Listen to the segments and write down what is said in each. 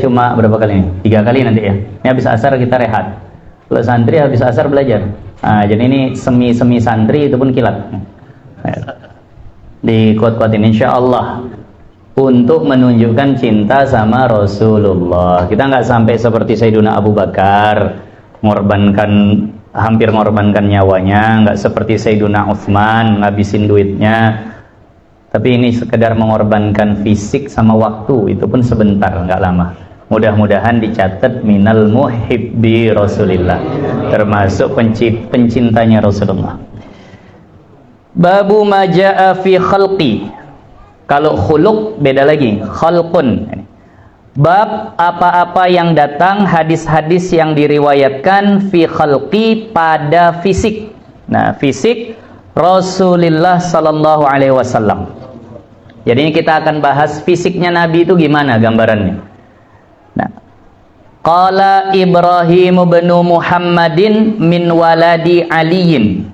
cuma berapa kali nih? 3 kali nanti ya. Ini habis asar kita rehat. Kalau santri habis asar belajar. Nah, jadi ini semi santri itu pun kilat. Dikuat-kuatin insya Allah untuk menunjukkan cinta sama Rasulullah. Kita nggak sampai seperti Sayyiduna Abu Bakar hampir mengorbankan nyawanya, nggak seperti Sayyiduna Utsman ngabisin duitnya. Tapi ini sekedar mengorbankan fisik sama waktu, itu pun sebentar, nggak lama. Mudah-mudahan dicatat minal muhibbi Rasulillah, termasuk pencintanya Rasulullah. Babu maja'a fi khalqi. Kalau khuluq beda lagi, khalqun. Bab apa-apa yang datang, hadis-hadis yang diriwayatkan fi khalqi pada fisik. Nah, fisik Rasulullah sallallahu alaihi wasallam. Jadi ini kita akan bahas fisiknya Nabi itu gimana gambarannya. Nah, qala Ibrahim bin Muhammadin min waladi Aliyin.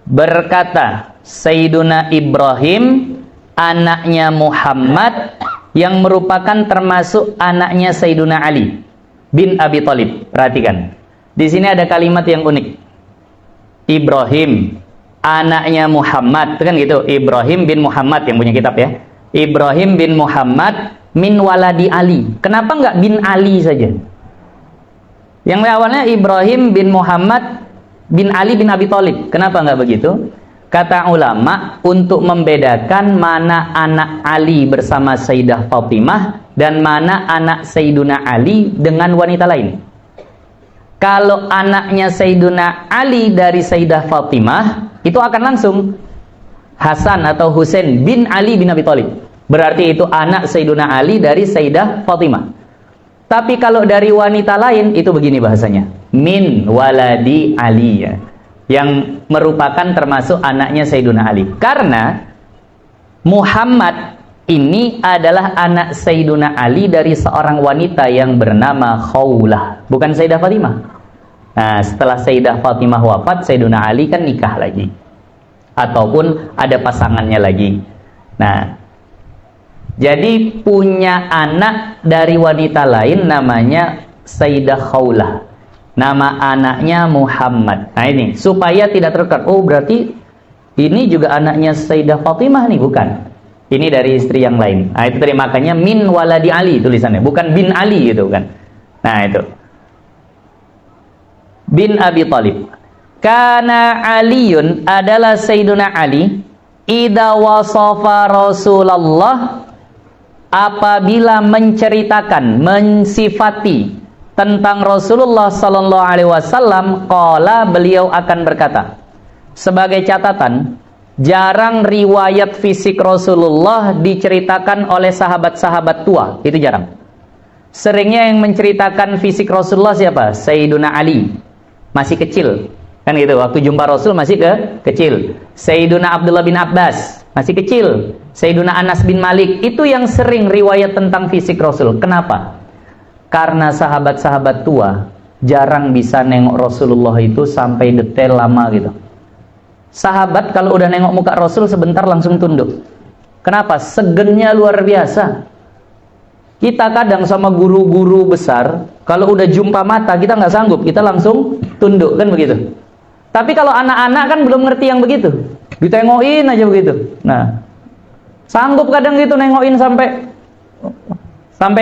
Berkata Sayyiduna Ibrahim, anaknya Muhammad yang merupakan termasuk anaknya Sayyiduna Ali bin Abi Thalib. Perhatikan. Di sini ada kalimat yang unik. Ibrahim, anaknya Muhammad, itu kan gitu. Ibrahim bin Muhammad yang punya kitab ya. Ibrahim bin Muhammad min waladi Ali. Kenapa enggak bin Ali saja? Yang awalnya Ibrahim bin Muhammad bin Ali bin Abi Thalib. Kenapa enggak begitu? Kata ulama, untuk membedakan mana anak Ali bersama Sayyidah Fatimah dan mana anak Sayyiduna Ali dengan wanita lain. Kalau anaknya Sayyiduna Ali dari Sayyidah Fatimah, itu akan langsung Hasan atau Husain bin Ali bin Abi Thalib. Berarti itu anak Sayyiduna Ali dari Sayyidah Fatimah. Tapi kalau dari wanita lain, itu begini bahasanya. Min waladi Ali, ya. Yang merupakan termasuk anaknya Sayyiduna Ali. Karena Muhammad ini adalah anak Sayyiduna Ali dari seorang wanita yang bernama Khawlah, bukan Sayyidah Fatimah. Nah, setelah Sayyidah Fatimah wafat, Sayyiduna Ali kan nikah lagi. Ataupun ada pasangannya lagi. Nah, jadi punya anak dari wanita lain namanya Sayyidah Khawlah. Nama anaknya Muhammad. Nah ini, supaya tidak terkesan, oh berarti ini juga anaknya Sayyidah Fatimah nih, bukan. Ini dari istri yang lain. Nah itu tadi makanya min waladi Ali tulisannya, bukan bin Ali gitu kan. Nah itu. Bin Abi Thalib. Karena Aliun adalah Sayyiduna Ali, idza wasafa Rasulullah, apabila menceritakan, mensifati tentang Rasulullah sallallahu alaihi wasallam, qala, beliau akan berkata. Sebagai catatan, jarang riwayat fisik Rasulullah diceritakan oleh sahabat-sahabat tua, itu jarang. Seringnya yang menceritakan fisik Rasulullah siapa? Sayyiduna Ali, masih kecil. Kan gitu, waktu jumpa Rasul masih kecil. Sayyiduna Abdullah bin Abbas, masih kecil. Sayyiduna Anas bin Malik, itu yang sering riwayat tentang fisik Rasul. Kenapa? Karena sahabat-sahabat tua jarang bisa nengok Rasulullah itu sampai detail lama gitu. Sahabat kalau udah nengok muka Rasul sebentar langsung tunduk. Kenapa? Segennya luar biasa. Kita kadang sama guru-guru besar, kalau udah jumpa mata kita nggak sanggup, kita langsung tunduk, kan begitu. Tapi kalau anak-anak kan belum ngerti yang begitu, ditengokin aja begitu. Nah, sanggup kadang gitu nengokin sampai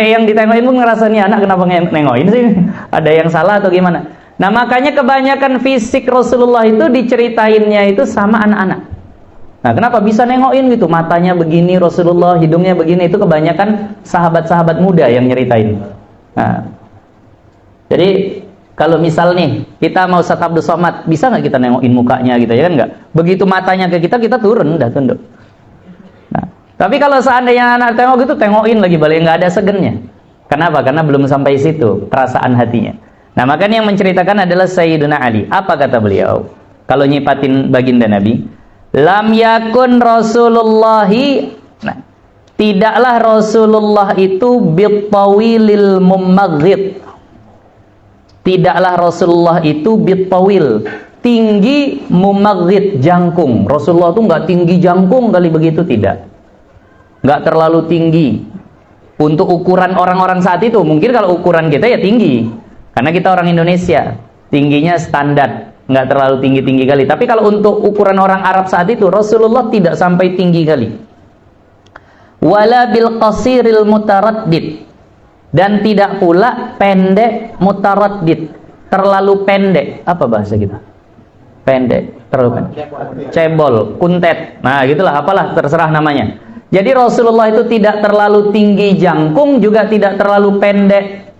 yang ditengokin pun ngerasa, nih anak kenapa nengokin sih? Ada yang salah atau gimana? Nah makanya kebanyakan fisik Rasulullah itu diceritainnya itu sama anak-anak. Nah kenapa bisa nengokin gitu? Matanya begini Rasulullah, hidungnya begini, itu kebanyakan sahabat-sahabat muda yang nyeritain. Nah, jadi kalau misal nih kita mau Ustaz Abdul Somad, bisa nggak kita nengokin mukanya gitu, ya kan nggak? Begitu matanya ke kita turun, udah tunduk. Tapi kalau seandainya anak tengok gitu, tengokin lagi balik, nggak ada segennya. Kenapa? Karena belum sampai situ perasaan hatinya. Nah makanya yang menceritakan adalah Sayyiduna Ali. Apa kata beliau? Kalau nyipatin baginda Nabi, lam yakun Rasulullahi, nah, tidaklah Rasulullah itu bittawilil mumaghid. Tidaklah Rasulullah itu bittawil, tinggi mumaghid, jangkung. Rasulullah itu nggak tinggi jangkung kali begitu, tidak. Nggak terlalu tinggi. Untuk ukuran orang-orang saat itu, mungkin kalau ukuran kita ya tinggi, karena kita orang Indonesia, tingginya standar, nggak terlalu tinggi-tinggi kali. Tapi kalau untuk ukuran orang Arab saat itu, Rasulullah tidak sampai tinggi kali. Wala bil qasiril mutaraddid, dan tidak pula pendek mutaraddid, terlalu pendek. Apa bahasa kita? Pendek, terlalu pendek. Cebol, kuntet. Nah, gitulah, apalah, terserah namanya. Jadi Rasulullah itu tidak terlalu tinggi jangkung, juga tidak terlalu pendek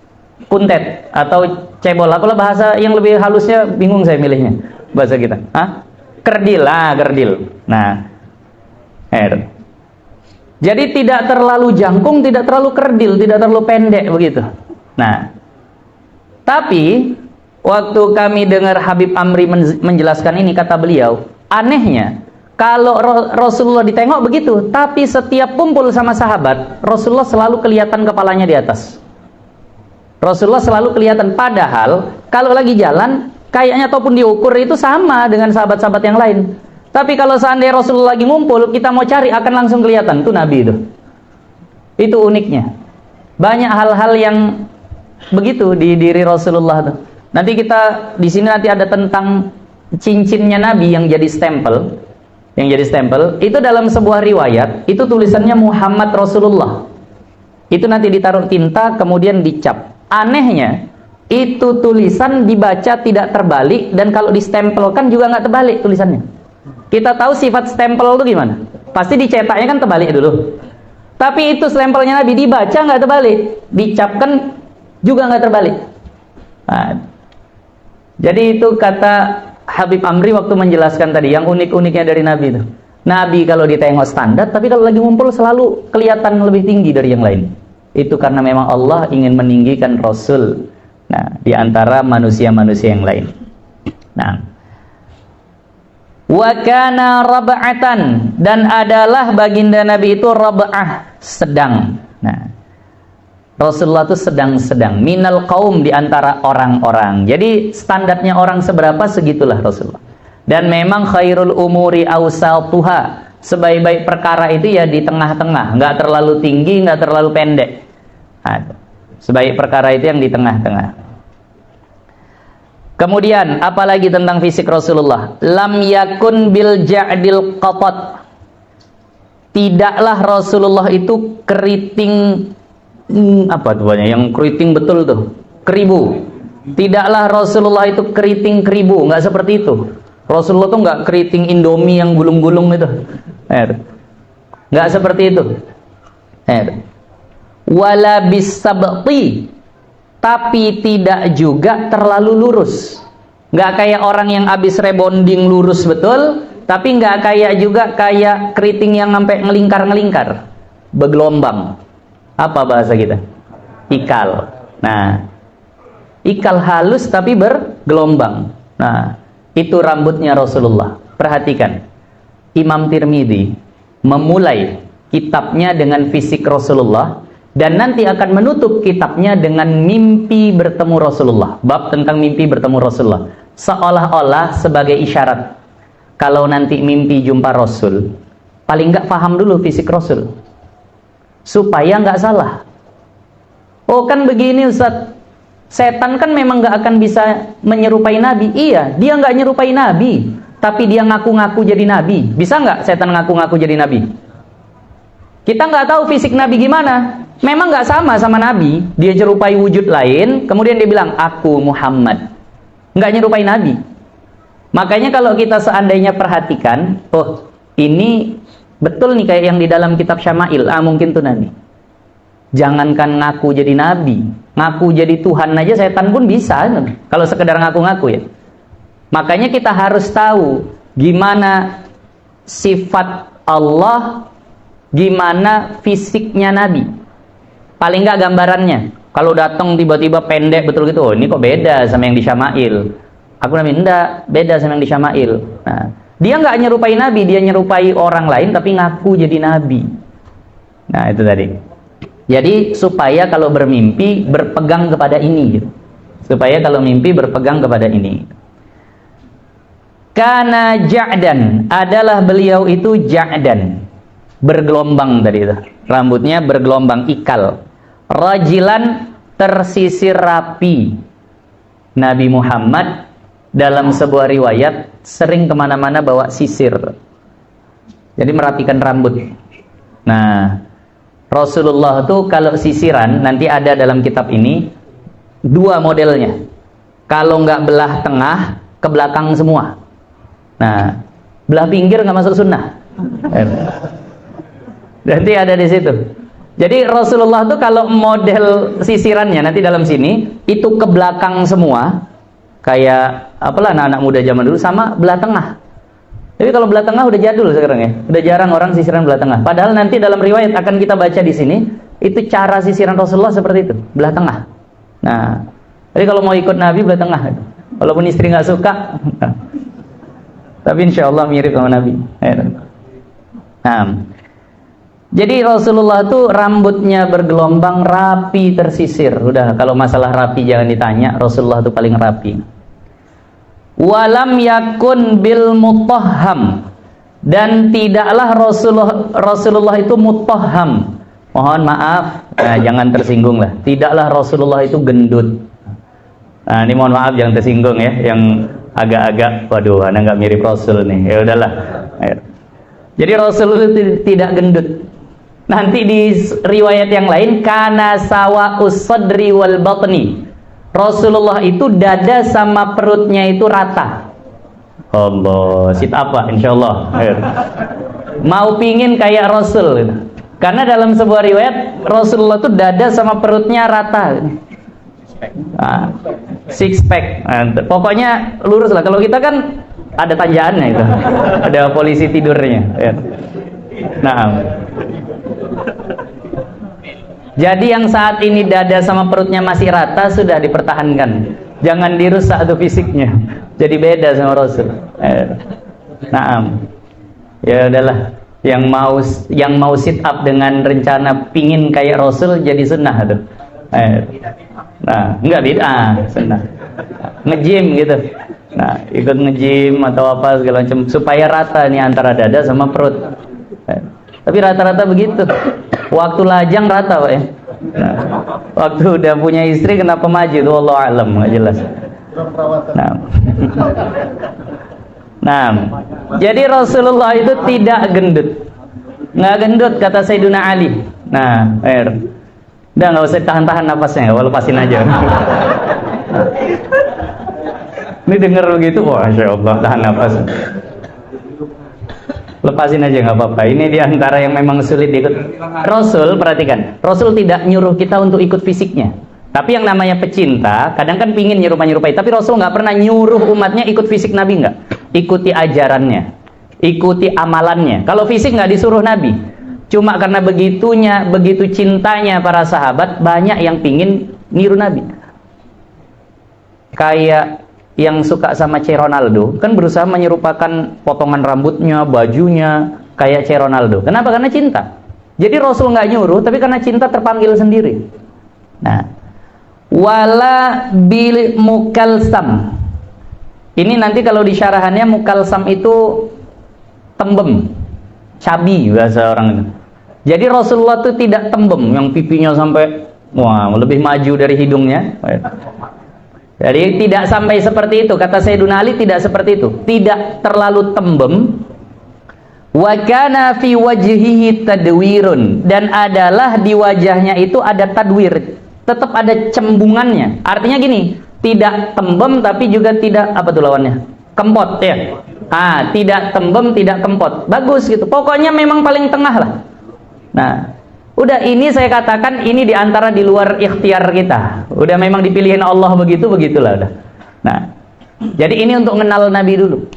kuntet atau cebol. Apalah bahasa yang lebih halusnya, bingung saya milihnya bahasa kita. Hah? Kerdil, kerdil. Nah, jadi tidak terlalu jangkung, tidak terlalu kerdil, tidak terlalu pendek begitu. Nah, tapi waktu kami dengar Habib Amri menjelaskan ini, kata beliau, anehnya kalau Rasulullah ditengok begitu, tapi setiap kumpul sama sahabat, Rasulullah selalu kelihatan kepalanya di atas. Rasulullah selalu kelihatan, padahal kalau lagi jalan, kayaknya ataupun diukur itu sama dengan sahabat-sahabat yang lain. Tapi kalau seandainya Rasulullah lagi ngumpul, kita mau cari akan langsung kelihatan, itu Nabi itu. Itu uniknya. Banyak hal-hal yang begitu di diri Rasulullah tuh. Nanti kita di sini nanti ada tentang cincinnya Nabi yang jadi stempel. Yang jadi stempel itu dalam sebuah riwayat itu tulisannya Muhammad Rasulullah. Itu nanti ditaruh tinta kemudian dicap. Anehnya itu tulisan dibaca tidak terbalik, dan kalau distempelkan juga nggak terbalik tulisannya. Kita tahu sifat stempel itu gimana? Pasti dicetaknya kan terbalik dulu. Tapi itu stempelnya Nabi dibaca nggak terbalik, dicapkan juga nggak terbalik. Nah, jadi itu kata Habib Amri waktu menjelaskan tadi, yang unik-uniknya dari Nabi itu. Nabi kalau ditengok standar, tapi kalau lagi ngumpul selalu kelihatan lebih tinggi dari yang lain. Itu karena memang Allah ingin meninggikan Rasul, nah, di antara manusia-manusia yang lain. Nah, wa kana rab'atan, dan adalah baginda Nabi itu rab'ah, sedang. Nah, Rasulullah itu sedang-sedang, minal qaum, di antara orang-orang. Jadi standarnya orang seberapa, segitulah Rasulullah. Dan memang khairul umuri awsatuha, sebaik-baik perkara itu ya di tengah-tengah, nggak terlalu tinggi, nggak terlalu pendek. Nah, sebaik perkara itu yang di tengah-tengah. Kemudian apalagi tentang fisik Rasulullah? Lam yakun bil ja'dil qatat, tidaklah Rasulullah itu keriting, apa tuh banyak yang keriting betul tuh, keribu. Tidaklah Rasulullah itu keriting keribu, nggak seperti itu. Rasulullah tuh nggak keriting Indomie yang gulung-gulung itu, nggak seperti itu. Wala bisabti, tapi tidak juga terlalu lurus. Nggak kayak orang yang abis rebonding lurus betul, tapi nggak kayak juga kayak keriting yang sampai ngelingkar-ngelingkar, bergelombang. Apa bahasa kita? Ikal. Nah, ikal halus tapi bergelombang. Nah, itu rambutnya Rasulullah. Perhatikan, Imam Tirmidzi memulai kitabnya dengan fisik Rasulullah, dan nanti akan menutup kitabnya dengan mimpi bertemu Rasulullah. Bab tentang mimpi bertemu Rasulullah, seolah-olah sebagai isyarat, kalau nanti mimpi jumpa Rasul, paling nggak paham dulu fisik Rasul, supaya nggak salah. Oh kan begini Ustaz, setan kan memang nggak akan bisa menyerupai Nabi. Iya, dia nggak nyerupai Nabi, tapi dia ngaku-ngaku jadi Nabi. Bisa nggak setan ngaku-ngaku jadi Nabi? Kita nggak tahu fisik Nabi gimana. Memang nggak sama Nabi. Dia nyerupai wujud lain, kemudian dia bilang, aku Muhammad. Nggak nyerupai Nabi. Makanya kalau kita seandainya perhatikan, oh ini betul nih kayak yang di dalam kitab Syama'il, mungkin tuh Nabi. Jangankan ngaku jadi Nabi, ngaku jadi Tuhan aja setan pun bisa, kalau sekedar ngaku-ngaku ya. Makanya kita harus tahu gimana sifat Allah, gimana fisiknya Nabi. Paling nggak gambarannya. Kalau datang tiba-tiba pendek betul gitu, oh ini kok beda sama yang di Syama'il. Aku Nabi, enggak, beda sama yang di Syama'il. Nah, dia nggak nyerupai Nabi, dia nyerupai orang lain tapi ngaku jadi Nabi. Nah itu tadi. Jadi supaya kalau bermimpi berpegang kepada ini gitu. Supaya kalau mimpi berpegang kepada ini. Kana ja'dan, adalah beliau itu ja'dan. bergelombang tadi itu. Rambutnya bergelombang, ikal. Rajilan, tersisir rapi. Nabi Muhammad dalam sebuah riwayat sering kemana-mana bawa sisir. Jadi merapikan rambut. Nah, Rasulullah tuh kalau sisiran, nanti ada dalam kitab ini dua modelnya. Kalau nggak belah tengah, ke belakang semua. Nah, belah pinggir nggak masuk sunnah. Nanti ada di situ. Jadi Rasulullah tuh kalau model sisirannya nanti dalam sini itu ke belakang semua, kayak apalah anak-anak muda zaman dulu, sama belah tengah. Tapi kalau belah tengah udah jadul sekarang ya, udah jarang orang sisiran belah tengah. Padahal nanti dalam riwayat akan kita baca di sini, itu cara sisiran Rasulullah seperti itu, belah tengah. Nah, jadi kalau mau ikut Nabi belah tengah, walaupun istri nggak suka, tapi insya Allah mirip sama Nabi. Nah, jadi Rasulullah tuh rambutnya bergelombang, rapi, tersisir. Udah, kalau masalah rapi jangan ditanya, Rasulullah tuh paling rapi. Walam yakun bil mutahham, dan tidaklah Rasulullah itu mutahham. Mohon maaf, jangan tersinggung lah. Tidaklah Rasulullah itu gendut. Nah, ini mohon maaf jangan tersinggung ya, yang agak-agak, waduh, anda nggak mirip Rasul nih. Ya udahlah. Jadi Rasulullah itu tidak gendut. Nanti di riwayat yang lain, kana sawa usadri wal batni. Rasulullah itu dada sama perutnya itu rata. Allah, sit apa? Insyaallah. Mau pingin kayak Rasul. Karena dalam sebuah riwayat Rasulullah itu dada sama perutnya rata. Six pack. Pokoknya lurus lah. Kalau kita kan ada tanjaannya itu. Ada polisi tidurnya. Nah. Jadi yang saat ini dada sama perutnya masih rata sudah dipertahankan. Jangan dirusak tuh fisiknya. Jadi beda sama Rasul. Nah, ya udahlah. Yang mau sit up dengan rencana pingin kayak Rasul jadi sunnah tuh. Nah, enggak bid'ah, sunnah. Nge-gym gitu. Nah, ikut nge-gym atau apa segala macam supaya rata nih antara dada sama perut. Tapi rata-rata begitu. Waktu lajang rata, Pak ya. Nah, waktu udah punya istri kenapa maju tuh, wallahu alam, nggak jelas. Nah, jadi Rasulullah itu tidak gendut. Nggak gendut kata Sayyidina Ali. Nah, udah nggak usah tahan-tahan napasnya, lepasin aja. Ini denger begitu, wah, Masya Allah, tahan napas. Lepasin aja nggak apa-apa. Ini diantara yang memang sulit diikut. Rasul, perhatikan, Rasul tidak nyuruh kita untuk ikut fisiknya. Tapi yang namanya pecinta, kadang kan pingin nyerupai. Tapi Rasul nggak pernah nyuruh umatnya ikut fisik Nabi, nggak. Ikuti ajarannya, ikuti amalannya. Kalau fisik nggak disuruh Nabi. Cuma karena begitu cintanya para sahabat, banyak yang pingin niru Nabi. Kayak yang suka sama C. Ronaldo kan berusaha menyerupakan potongan rambutnya, bajunya kayak C. Ronaldo. Kenapa? Karena cinta. Jadi Rasul nggak nyuruh, tapi karena cinta terpanggil sendiri. Nah, wala bil mukalsam. Ini nanti kalau di syarahannya mukalsam itu tembem, cabi bahasa orang itu. Jadi Rasulullah itu tidak tembem, yang pipinya sampai lebih maju dari hidungnya. Jadi tidak sampai seperti itu. Kata Sayyidina Ali tidak seperti itu. Tidak terlalu tembem. Wa kana fi wajhihi tadwirun, dan adalah di wajahnya itu ada tadwir. Tetap ada cembungannya. Artinya gini, tidak tembem tapi juga tidak apa tuh lawannya? Kempot ya. Tidak tembem, tidak kempot. Bagus gitu. Pokoknya memang paling tengah lah. Nah, udah, ini saya katakan ini diantara di luar ikhtiar kita. Udah memang dipilihin Allah begitulah udah. Nah, jadi ini untuk mengenal Nabi dulu.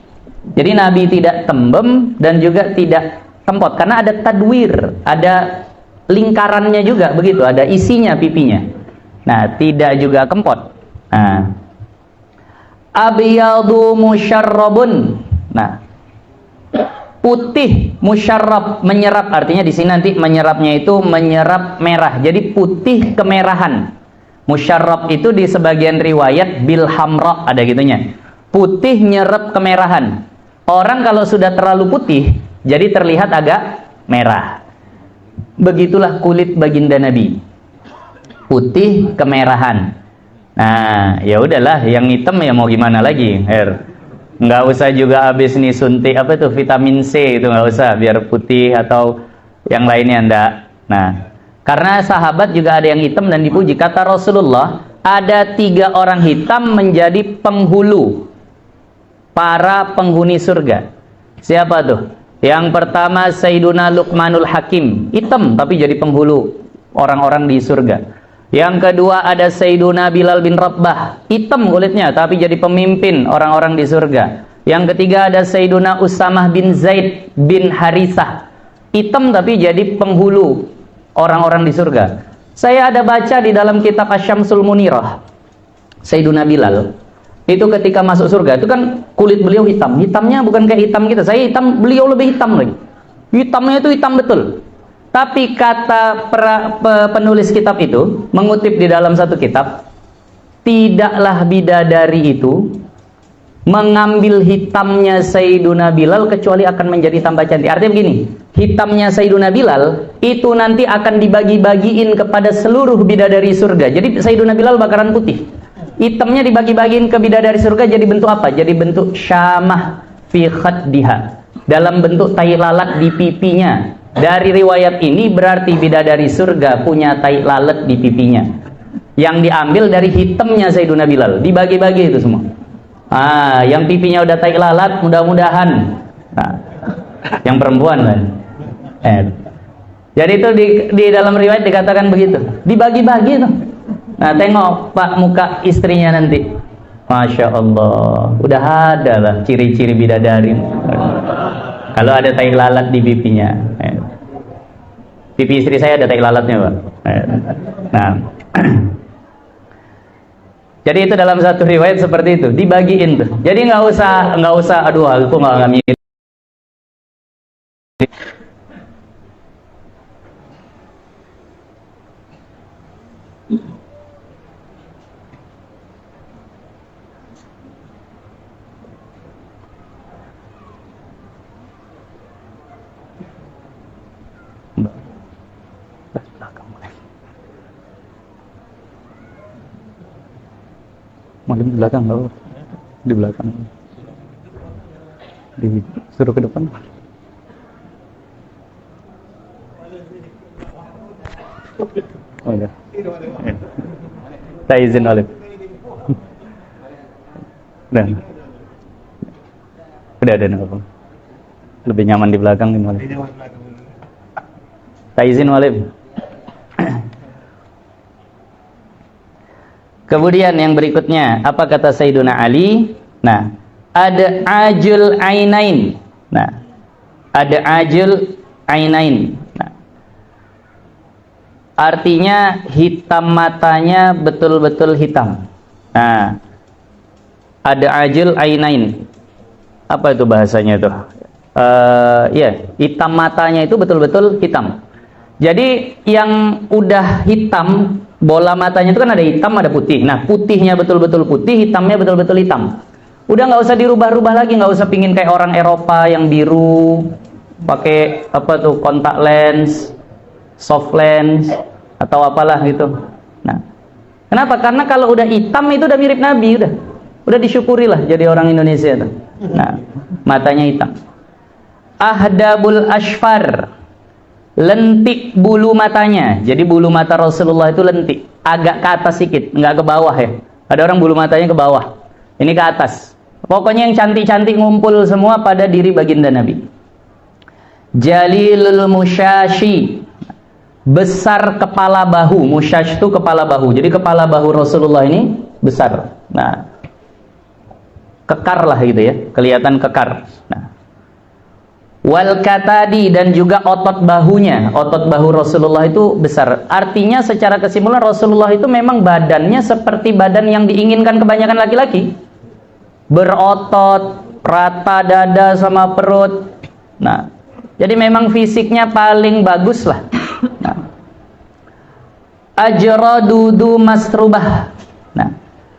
Jadi Nabi tidak tembem dan juga tidak kempot karena ada tadwir, ada lingkarannya juga begitu, ada isinya pipinya. Nah, tidak juga kempot. Nah, abyadu musyarrabun. Nah, putih musyarrab, menyerap, artinya di sini nanti menyerapnya itu menyerap merah. Jadi putih kemerahan. Musyarrab itu di sebagian riwayat bil hamra, ada gitunya. Putih nyerap kemerahan. Orang kalau sudah terlalu putih, jadi terlihat agak merah. Begitulah kulit baginda Nabi, putih kemerahan. Nah, ya udahlah, yang hitam ya mau gimana lagi, nggak usah juga habis nih suntik apa itu vitamin C itu, nggak usah biar putih atau yang lainnya, ndak. Nah, karena sahabat juga ada yang hitam dan dipuji. Kata Rasulullah, ada 3 orang hitam menjadi penghulu para penghuni surga. Siapa tuh? Yang pertama Sayyiduna Luqmanul Hakim, hitam tapi jadi penghulu orang-orang di surga. Yang kedua ada Sayyiduna Bilal bin Rabah, hitam kulitnya tapi jadi pemimpin orang-orang di surga. Yang ketiga ada Sayyiduna Usamah bin Zaid bin Harisah, hitam tapi jadi penghulu orang-orang di surga. Saya ada baca di dalam kitab Asy-Syamsul Munirah, Sayyiduna Bilal itu ketika masuk surga itu kan kulit beliau hitam. Hitamnya bukan kayak hitam kita, saya hitam, beliau lebih hitam lagi. Hitamnya itu hitam betul. Tapi kata penulis kitab itu, mengutip di dalam satu kitab, tidaklah bidadari itu mengambil hitamnya Sayyiduna Bilal kecuali akan menjadi tambah cantik. Artinya begini, hitamnya Sayyiduna Bilal itu nanti akan dibagi-bagiin kepada seluruh bidadari surga. Jadi Sayyiduna Bilal bakaran putih, hitamnya dibagi-bagiin ke bidadari surga jadi bentuk apa? Jadi bentuk syamah fi khaddiha, dalam bentuk tai lalat di pipinya. Dari riwayat ini berarti bidadari surga punya tai lalat di pipinya, yang diambil dari hitamnya Sayyiduna Bilal, dibagi-bagi itu semua. Yang pipinya udah tai lalat mudah-mudahan, yang perempuan kan. Jadi itu di dalam riwayat dikatakan begitu, dibagi-bagi itu. Nah, tengok Pak muka istrinya nanti, Masya Allah, udah ada lah ciri-ciri bidadari. Kalau ada tai lalat di pipinya, pipi istri saya ada tai lalatnya, Pak. Nah, jadi itu dalam satu riwayat seperti itu, dibagiin tuh. Jadi nggak usah, aduh aku nggak mikir. Malim di belakang, loh. Di belakang. Disuruh ke depan. Oh ya. Saya izin Malim. Udah ada apa? Lebih nyaman di belakang ini Malim. Saya izin Malim. Kemudian yang berikutnya, apa kata Sayyiduna Ali? Nah, ada ajul ainain. Nah, ada ajul ainain. Nah, artinya hitam matanya betul-betul hitam. Nah, ada ajul ainain. Apa itu bahasanya tuh? Ya, hitam matanya itu betul-betul hitam. Jadi yang udah hitam, bola matanya itu kan ada hitam, ada putih. Nah, putihnya betul-betul putih, hitamnya betul-betul hitam. Udah nggak usah dirubah-rubah lagi, nggak usah pingin kayak orang Eropa yang biru, pakai apa tuh, kontak lens, soft lens, atau apalah gitu. Nah, kenapa? Karena kalau udah hitam itu udah mirip Nabi, udah disyukurilah jadi orang Indonesia tuh. Nah, matanya hitam. Ahdabul asfar, lentik bulu matanya. Jadi bulu mata Rasulullah itu lentik, agak ke atas sedikit, nggak ke bawah ya. Ada orang bulu matanya ke bawah, ini ke atas. Pokoknya yang cantik-cantik ngumpul semua pada diri baginda Nabi. Jalilul musyashi, besar kepala bahu. Musyash itu kepala bahu. Jadi kepala bahu Rasulullah ini besar. Nah, kekar lah gitu ya, kelihatan kekar. Nah, wal katadi, dan juga otot bahunya, otot bahu Rasulullah itu besar. Artinya secara kesimpulan Rasulullah itu memang badannya seperti badan yang diinginkan kebanyakan laki-laki, berotot, rata dada sama perut. Nah, jadi memang fisiknya paling bagus lah. Nah, ajradudu masrubah. Nah,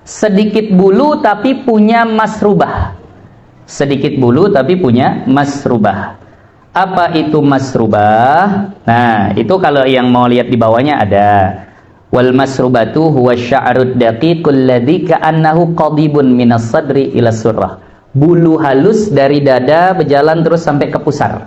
sedikit bulu tapi punya masrubah. Sedikit bulu tapi punya masrubah. Apa itu masrubah? Nah, itu kalau yang mau lihat di bawahnya ada. Wal masrubatu huwa sya'rud daqiqul ladzi ka'annahu qadibun minas sadri ila surrah. Bulu halus dari dada berjalan terus sampai ke pusar.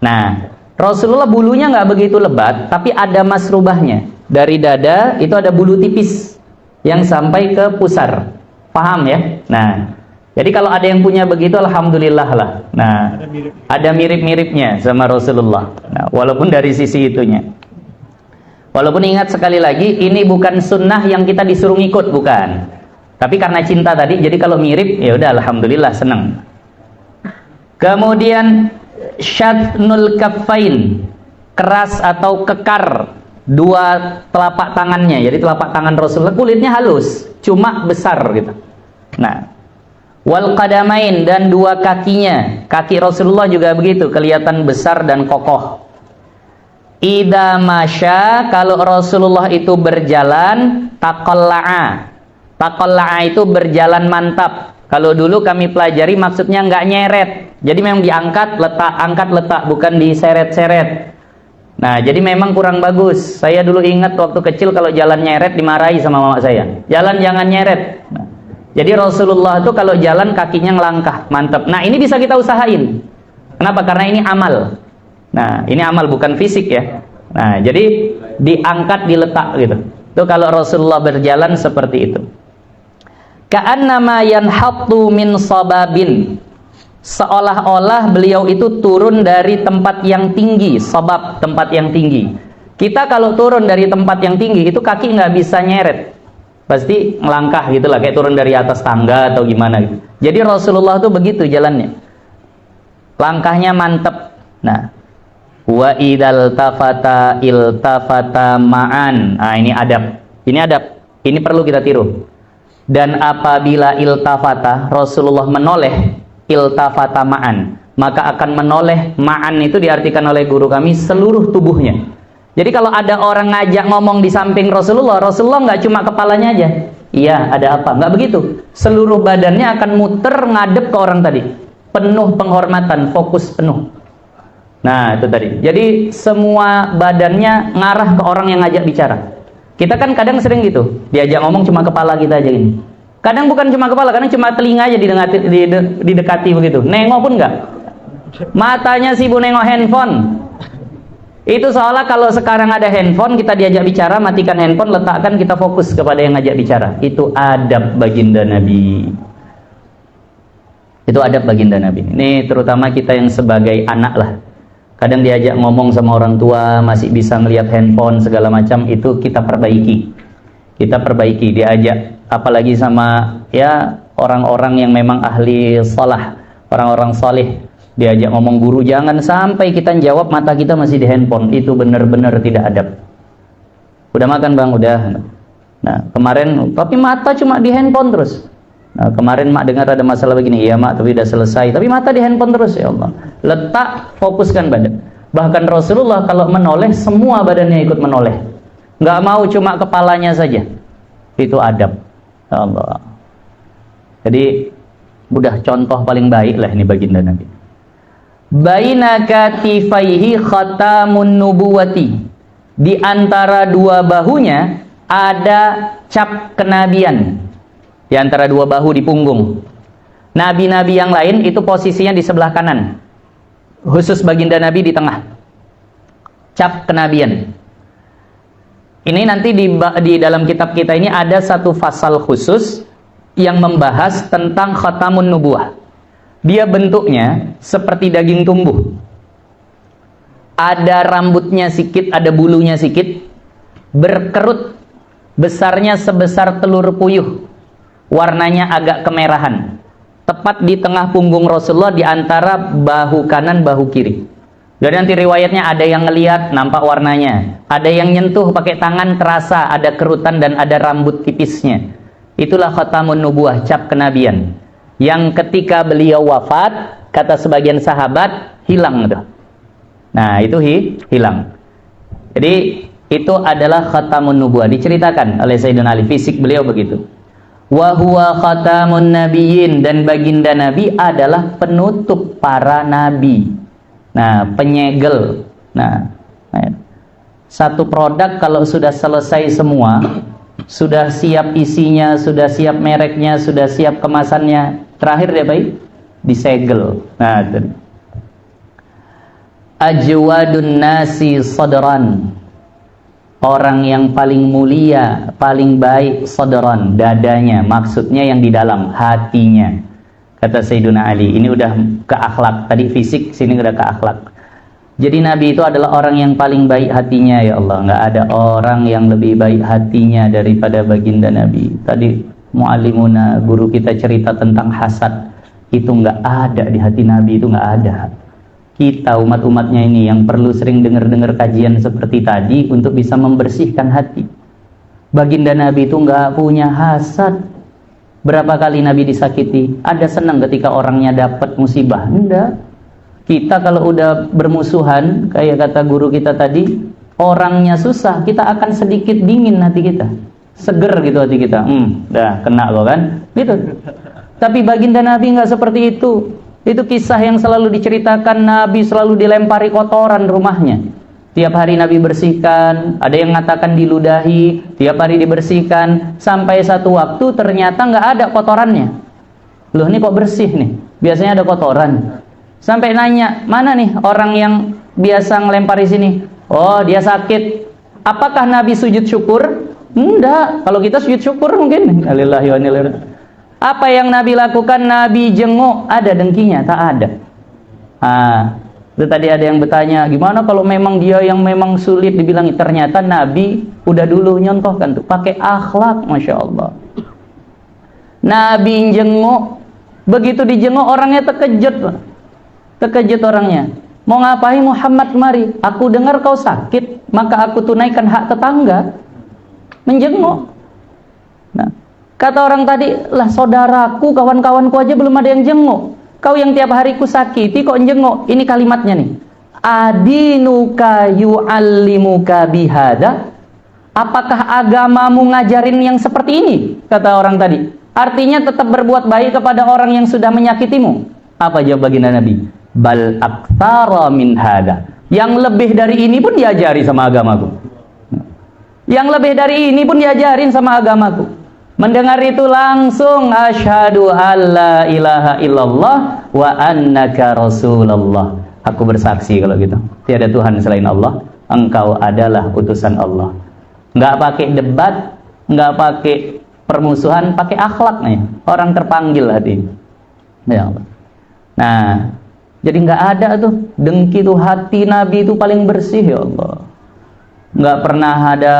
Nah, Rasulullah bulunya nggak begitu lebat, tapi ada masrubahnya. Dari dada itu ada bulu tipis yang sampai ke pusar. Paham ya? Nah, jadi kalau ada yang punya begitu, alhamdulillah lah. Nah, ada mirip-miripnya sama Rasulullah. Nah, walaupun dari sisi itunya. Walaupun ingat sekali lagi, ini bukan sunnah yang kita disuruh ngikut, bukan. Tapi karena cinta tadi, jadi kalau mirip, ya udah alhamdulillah senang. Kemudian syatnul kaffain, keras atau kekar dua telapak tangannya. Jadi telapak tangan Rasulullah kulitnya halus, cuma besar gitu. Nah, wal qadamain, dan dua kakinya. Kaki Rasulullah juga begitu, kelihatan besar dan kokoh. Idza masya, kalau Rasulullah itu berjalan, taqalla'a. Taqalla'a itu berjalan mantap. Kalau dulu kami pelajari maksudnya nggak nyeret. Jadi memang diangkat, letak, angkat, letak, bukan diseret-seret. Nah, jadi memang kurang bagus. Saya dulu ingat waktu kecil kalau jalan nyeret dimarahi sama mama saya. Jalan jangan nyeret. Nah, jadi Rasulullah itu kalau jalan kakinya ngelangkah, mantap. Nah, ini bisa kita usahain. Kenapa? Karena ini amal. Nah, ini amal bukan fisik ya. Nah, jadi diangkat, diletak gitu. Itu kalau Rasulullah berjalan seperti itu. Ka'annama yanhattu min sababin. Seolah-olah beliau itu turun dari tempat yang tinggi, sabab, tempat yang tinggi. Kita kalau turun dari tempat yang tinggi itu kaki nggak bisa nyeret. Pasti ngelangkah gitu lah, kayak turun dari atas tangga atau gimana gitu. Jadi Rasulullah tuh begitu jalannya. Langkahnya mantep. Nah, wa idal tafata iltafata ma'an. Nah, ini adab. Ini adab. Ini perlu kita tiru. Dan apabila iltafata, Rasulullah menoleh, iltafata ma'an, maka akan menoleh. Ma'an itu diartikan oleh guru kami seluruh tubuhnya. Jadi kalau ada orang ngajak ngomong di samping Rasulullah, Rasulullah nggak cuma kepalanya aja. Iya, ada apa? Nggak begitu. Seluruh badannya akan muter ngadep ke orang tadi. Penuh penghormatan, fokus penuh. Nah, itu tadi. Jadi semua badannya ngarah ke orang yang ngajak bicara. Kita kan kadang sering gitu, diajak ngomong cuma kepala kita aja gini. Kadang bukan cuma kepala, kadang cuma telinga aja didekati begitu. Nengok pun enggak. Matanya sibuk nengok handphone. Itu seolah kalau sekarang ada handphone, kita diajak bicara, matikan handphone, letakkan, kita fokus kepada yang ngajak bicara. Itu adab baginda Nabi. Itu adab baginda Nabi. Ini terutama kita yang sebagai anak lah. Kadang diajak ngomong sama orang tua, masih bisa melihat handphone segala macam, itu kita perbaiki. Kita perbaiki, diajak apalagi sama ya orang-orang yang memang ahli shalah, orang-orang saleh, diajak ngomong guru, jangan sampai kita jawab mata kita masih di handphone. Itu benar-benar tidak adab. Udah makan bang? Udah. Nah, kemarin tapi mata cuma di handphone terus. Nah, kemarin mak dengar ada masalah begini, iya mak, tapi udah selesai, tapi mata di handphone terus. Ya Allah, letak, fokuskan badan. Bahkan Rasulullah kalau menoleh, semua badannya ikut menoleh, nggak mau cuma kepalanya saja. Itu adab. Ya Allah, jadi udah contoh paling baik lah ini baginda Nabi. Baina katifaihi khatamun nubuwati, di antara dua bahunya ada cap kenabian. Di antara dua bahu di punggung. Nabi-nabi yang lain itu posisinya di sebelah kanan. Khusus baginda Nabi di tengah. Cap kenabian. Ini nanti di dalam kitab kita ini ada satu pasal khusus yang membahas tentang khatamun nubuwah. Dia bentuknya seperti daging tumbuh. Ada rambutnya sedikit, ada bulunya sedikit, berkerut, besarnya sebesar telur puyuh. Warnanya agak kemerahan, tepat di tengah punggung Rasulullah, di antara bahu kanan bahu kiri. Jadi nanti riwayatnya ada yang ngelihat nampak warnanya, ada yang nyentuh pakai tangan terasa ada kerutan dan ada rambut tipisnya. Itulah khatamun nubuwah, cap kenabian, yang ketika beliau wafat, kata sebagian sahabat, hilang tuh. Nah, itu hilang. Jadi itu adalah khatamun nubuwah, diceritakan oleh Sayyidina Ali, fisik beliau begitu. Wa huwa khatamun nabiyyin, dan baginda Nabi adalah penutup para nabi. Nah, penyegel. Nah, satu produk kalau sudah selesai semua, sudah siap isinya, sudah siap mereknya, sudah siap kemasannya, terakhir dia baik disegel. Nah, itu. Ajwadun nasi sadran, orang yang paling mulia, paling baik sadran, dadanya, maksudnya yang di dalam hatinya. Kata Sayyiduna Ali, ini udah ke akhlak, tadi fisik, sini udah ke akhlak. Jadi Nabi itu adalah orang yang paling baik hatinya, ya Allah. Nggak ada orang yang lebih baik hatinya daripada baginda Nabi. Tadi muallimuna, guru kita cerita tentang hasad, itu nggak ada di hati Nabi, itu nggak ada. Kita umat-umatnya ini yang perlu sering dengar-dengar kajian seperti tadi untuk bisa membersihkan hati. Baginda Nabi itu nggak punya hasad. Berapa kali Nabi disakiti? Ada senang ketika orangnya dapat musibah? Enggak. Kita kalau udah bermusuhan, kayak kata guru kita tadi, orangnya susah, kita akan sedikit dingin hati kita, seger gitu hati kita. Dah kena lo kan? Gitu. Tapi baginda Nabi nggak seperti itu. Itu kisah yang selalu diceritakan, Nabi selalu dilempari kotoran rumahnya. Tiap hari Nabi bersihkan, ada yang mengatakan diludahi, tiap hari dibersihkan, sampai satu waktu ternyata nggak ada kotorannya. Loh, ini kok bersih nih? Biasanya ada kotoran. Sampai nanya, mana nih orang yang biasa ngelempari sini? Oh, dia sakit. Apakah Nabi sujud syukur? Enggak. Kalau kita sujud syukur mungkin. Alillahi wa inna ilaihi raji'un. Apa yang Nabi lakukan? Nabi jenguk. Ada dengkinya? Tak ada. Itu tadi ada yang bertanya, gimana kalau memang dia yang memang sulit dibilangi? Ternyata Nabi udah dulu nyontohkan tuh, pakai akhlak, Masya Allah. Nabi jenguk, begitu dijenguk orangnya terkejut orangnya. Mau ngapain Muhammad mari? Aku dengar kau sakit, maka aku tunaikan hak tetangga. Menjenguk. Nah, kata orang tadi, lah saudaraku, kawan-kawanku aja belum ada yang jenguk. Kau yang tiap hari ku sakiti kok jenguk. Ini kalimatnya nih. Adinuka yu'allimuka bihada. Apakah agamamu ngajarin yang seperti ini? Kata orang tadi. Artinya tetap berbuat baik kepada orang yang sudah menyakitimu. Apa jawab baginda Nabi? Bal aktsara min hada. Yang lebih dari ini pun diajari sama agamaku. Yang lebih dari ini pun diajarin sama agamaku. Mendengar itu langsung asyhadu alla ilaha illallah wa annaka rasulullah. Aku bersaksi kalau gitu, tiada Tuhan selain Allah, engkau adalah utusan Allah. Nggak pakai debat, nggak pakai permusuhan, pakai akhlak nih. Orang terpanggil hati. Ya Allah. Nah, jadi nggak ada tuh dengki tuh, hati Nabi itu paling bersih, ya Allah. Nggak pernah ada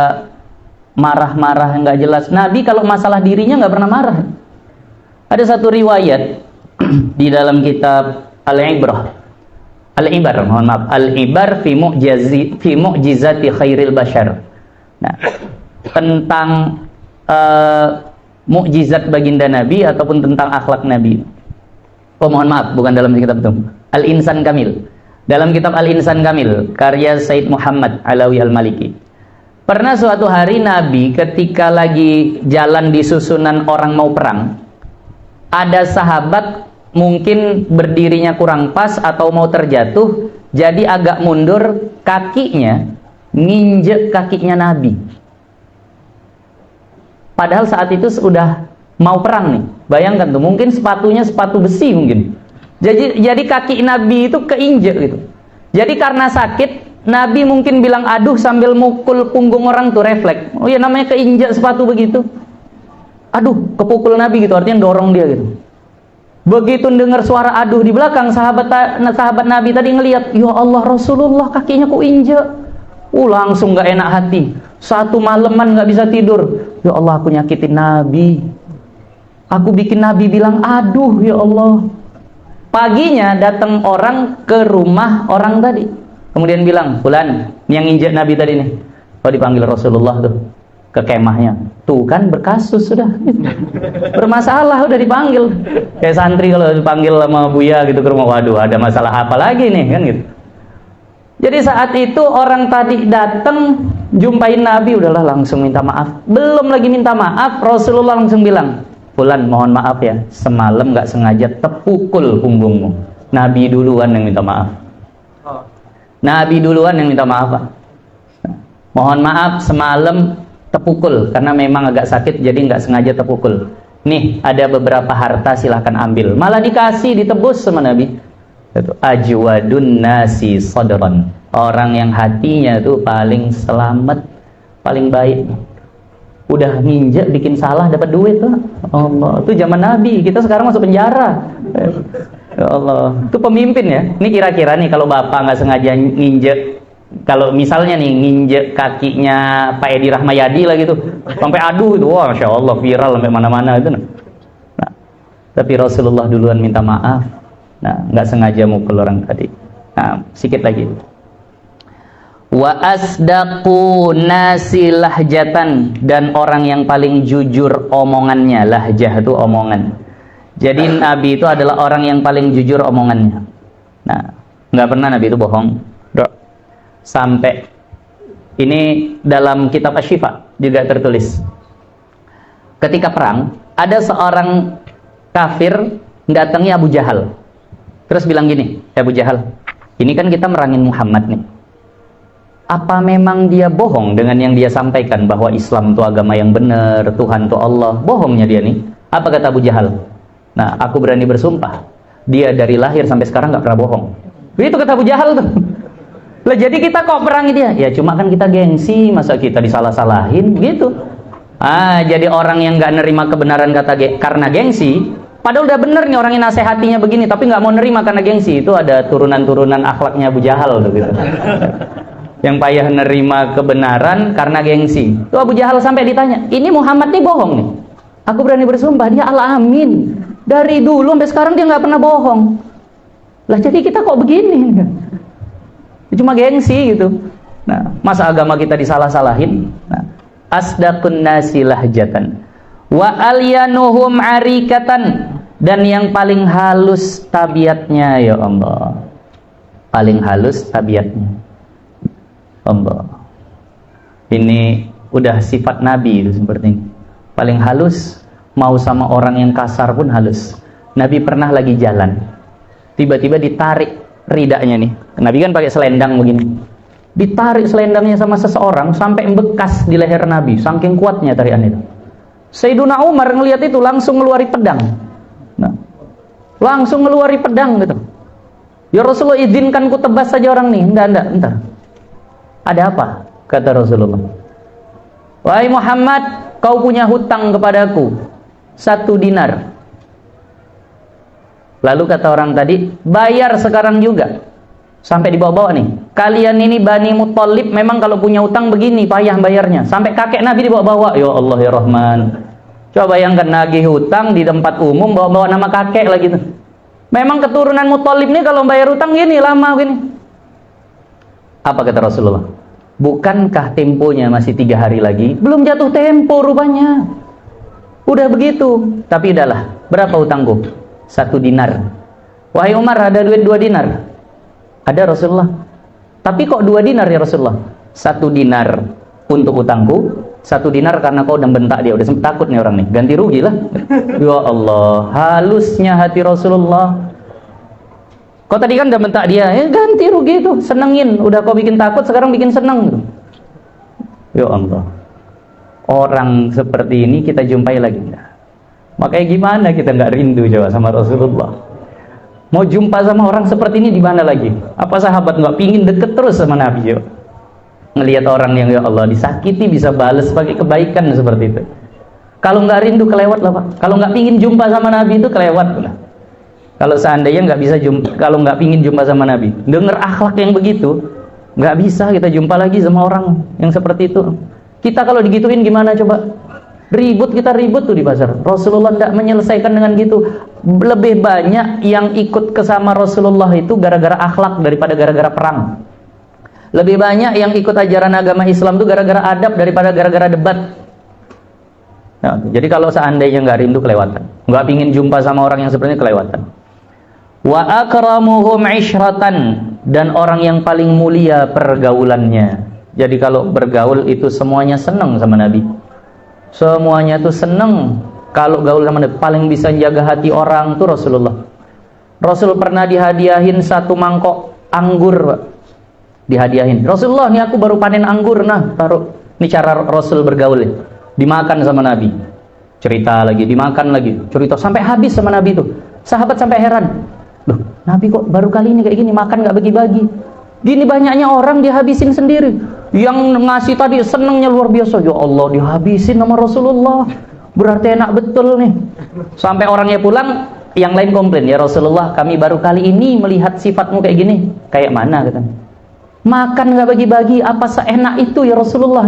marah-marah nggak jelas. Nabi kalau masalah dirinya nggak pernah marah. Ada satu riwayat di dalam kitab Al-Ibar, mohon maaf, Al-Ibar fi mu'jizati khairil bashar. Nah, tentang mukjizat baginda Nabi ataupun tentang akhlak Nabi. Oh, mohon maaf, bukan dalam kitab itu. Al-Insan Kamil. Dalam kitab Al-Insan Kamil, karya Said Muhammad Alawi Al-Maliki. Pernah suatu hari Nabi ketika lagi jalan di susunan orang mau perang, ada sahabat mungkin berdirinya kurang pas atau mau terjatuh, jadi agak mundur, kakinya nginjek kakinya Nabi. Padahal saat itu sudah mau perang nih. Bayangkan tuh, mungkin sepatunya sepatu besi mungkin. Jadi kaki Nabi itu keinjek gitu. Jadi karena sakit, Nabi mungkin bilang aduh sambil mukul punggung orang tuh, refleks. Oh ya, namanya keinjak sepatu begitu. Aduh, kepukul Nabi gitu, artinya dorong dia gitu. Begitu dengar suara aduh di belakang, sahabat Nabi tadi ngelihat, ya Allah, Rasulullah kakinya kok injak. Langsung gak enak hati. Satu malaman gak bisa tidur. Ya Allah, aku nyakitin Nabi. Aku bikin Nabi bilang aduh, ya Allah. Paginya datang orang ke rumah orang tadi. Kemudian bilang, fulan, yang injak Nabi tadi nih. Oh, dipanggil Rasulullah tuh ke kemahnya. Tuh kan berkasus sudah. Bermasalah udah dipanggil. Kayak santri kalau dipanggil sama Buya gitu ke rumah, waduh ada masalah apa lagi nih kan gitu. Jadi saat itu orang tadi datang jumpain Nabi, udahlah langsung minta maaf. Belum lagi minta maaf, Rasulullah langsung bilang, fulan mohon maaf ya, semalam gak sengaja terpukul punggungmu. Nabi duluan yang minta maaf. Nabi duluan yang minta maaf, Pak. Mohon maaf semalam terpukul karena memang agak sakit jadi nggak sengaja terpukul. Nih ada beberapa harta silahkan ambil. Malah dikasih, ditebus sama Nabi. Itu ajwadun nasi sadran. Orang yang hatinya tuh paling selamat, paling baik. Udah nginjek bikin salah dapat duit lah. Allah, itu zaman Nabi. Kita sekarang masuk penjara. Ya Allah, itu pemimpin ya. Ini kira-kira nih kalau bapak nggak sengaja nginjek, kalau misalnya nih nginjek kakinya Pak Edi Rahmayadi lah gitu, sampai aduh itu, wah Masya Allah viral sampai mana-mana itu. Nah, tapi Rasulullah duluan minta maaf. Nah, nggak sengaja mukul orang tadi. Nah, sedikit lagi. Wa asdaqu nasi lahjatan, dan orang yang paling jujur omongannya. Lahjah itu omongan. Jadi Nabi itu adalah orang yang paling jujur omongannya. Nah, nggak pernah Nabi itu bohong. Sampai ini dalam kitab Asy-Syifa juga tertulis. Ketika perang, ada seorang kafir datangi Abu Jahal. Terus bilang gini, Abu Jahal, ini kan kita merangin Muhammad nih. Apa memang dia bohong dengan yang dia sampaikan bahwa Islam itu agama yang benar, Tuhan itu Allah? Bohongnya dia nih. Apa kata Abu Jahal? Nah, aku berani bersumpah, dia dari lahir sampai sekarang nggak pernah bohong. Begitu kata Abu Jahal tuh. Lah jadi kita kok perangi dia? Ya cuma kan kita gengsi, masa kita disalah-salahin gitu. Jadi orang yang nggak nerima kebenaran karena gengsi, padahal udah bener nih orangnya nasihatinya begini, tapi nggak mau nerima karena gengsi, itu ada turunan-turunan akhlaknya Abu Jahal tuh gitu. Yang payah nerima kebenaran karena gengsi. Tuh Abu Jahal sampai ditanya, ini Muhammad nih bohong nih? Aku berani bersumpah, dia al-amin. Dari dulu sampai sekarang dia nggak pernah bohong. Lah jadi kita kok begini? Cuma gengsi gitu. Nah, masa agama kita disalah-salahin? Nah, asdaqun nasi lahjatan wa alyanuhum arikatan, dan yang paling halus tabiatnya, ya Allah. Paling halus tabiatnya. Allah. Ini udah sifat Nabi itu seperti ini. Paling halus, mau sama orang yang kasar pun halus. Nabi pernah lagi jalan, tiba-tiba ditarik ridanya nih. Nabi kan pakai selendang begini. Ditarik selendangnya sama seseorang sampai bekas di leher Nabi, saking kuatnya tarikan itu. Sayyiduna Umar ngelihat itu langsung ngeluari pedang. Nah, langsung ngeluari pedang gitu. Ya Rasulullah, izinkan ku tebas saja orang nih. Entar. Ada apa? Kata Rasulullah. Wahai Muhammad, kau punya hutang kepadaku 1 dinar. Lalu kata orang tadi, bayar sekarang juga. Sampai dibawa-bawa nih. Kalian ini Bani Muthalib memang kalau punya hutang begini payah bayarnya. Sampai kakek Nabi dibawa-bawa. Ya Allah ya Rahman. Coba bayangkan nagih hutang di tempat umum bawa-bawa nama kakek lagi tuh. Memang keturunan Muthalib nih kalau bayar hutang gini lama gini. Apa kata Rasulullah? Bukankah temponya masih 3 hari lagi? Belum jatuh tempo rupanya. Udah begitu. Tapi udahlah. Berapa hutangku? 1 dinar. Wahai Umar, ada duit 2 dinar? Ada Rasulullah. Tapi kok 2 dinar ya Rasulullah? 1 dinar untuk hutangku, 1 dinar karena kau udah bentak dia. Udah sempet takut nih orang nih. Ganti rugi lah. Ya Allah, halusnya hati Rasulullah. Kau tadi kan udah bentak dia, ganti rugi itu, senengin. Udah kau bikin takut, sekarang bikin seneng. Ya Allah, orang seperti ini kita jumpai lagi. Makanya gimana kita nggak rindu coba sama Rasulullah? Mau jumpa sama orang seperti ini di mana lagi? Apa sahabat nggak pingin deket terus sama Nabi? Ngelihat orang yang ya Allah disakiti bisa balas pakai kebaikan seperti itu. Kalau nggak rindu kelewat lah Pak. Kalau nggak pingin jumpa sama Nabi itu kelewat lah. Kalau seandainya nggak bisa jumpa, kalau nggak pingin jumpa sama Nabi, denger akhlak yang begitu, nggak bisa kita jumpa lagi sama orang yang seperti itu. Kita kalau digituin gimana coba? Ribut, kita ribut tuh di pasar. Rasulullah tidak menyelesaikan dengan gitu. Lebih banyak yang ikut kesama Rasulullah itu gara-gara akhlak daripada gara-gara perang. Lebih banyak yang ikut ajaran agama Islam itu gara-gara adab daripada gara-gara debat. Nah, jadi kalau seandainya nggak rindu kelewatan, nggak pingin jumpa sama orang yang seperti ini kelewatan. Wa akramuhum ishratan, dan orang yang paling mulia pergaulannya. Jadi kalau bergaul itu semuanya senang sama Nabi. Semuanya tuh senang kalau gaul sama Nabi. Paling bisa jaga hati orang tuh Rasulullah. Rasul pernah dihadiahin 1 mangkok anggur, Pak. dihadiahin. Rasulullah, nih aku baru panen anggur, nah taruh. Ini cara Rasul bergaul ya. Dimakan sama Nabi, cerita lagi, dimakan lagi, cerita sampai habis sama Nabi itu. Sahabat sampai heran, loh Nabi kok baru kali ini kayak gini, makan nggak bagi-bagi, gini banyaknya orang dihabisin sendiri. Yang ngasih tadi senengnya luar biasa, ya Allah dihabisin sama Rasulullah, berarti enak betul nih. Sampai orangnya pulang, yang lain komplain, ya Rasulullah kami baru kali ini melihat sifatmu kayak gini. Kayak mana katanya? Makan nggak bagi-bagi, apa seenak itu ya Rasulullah,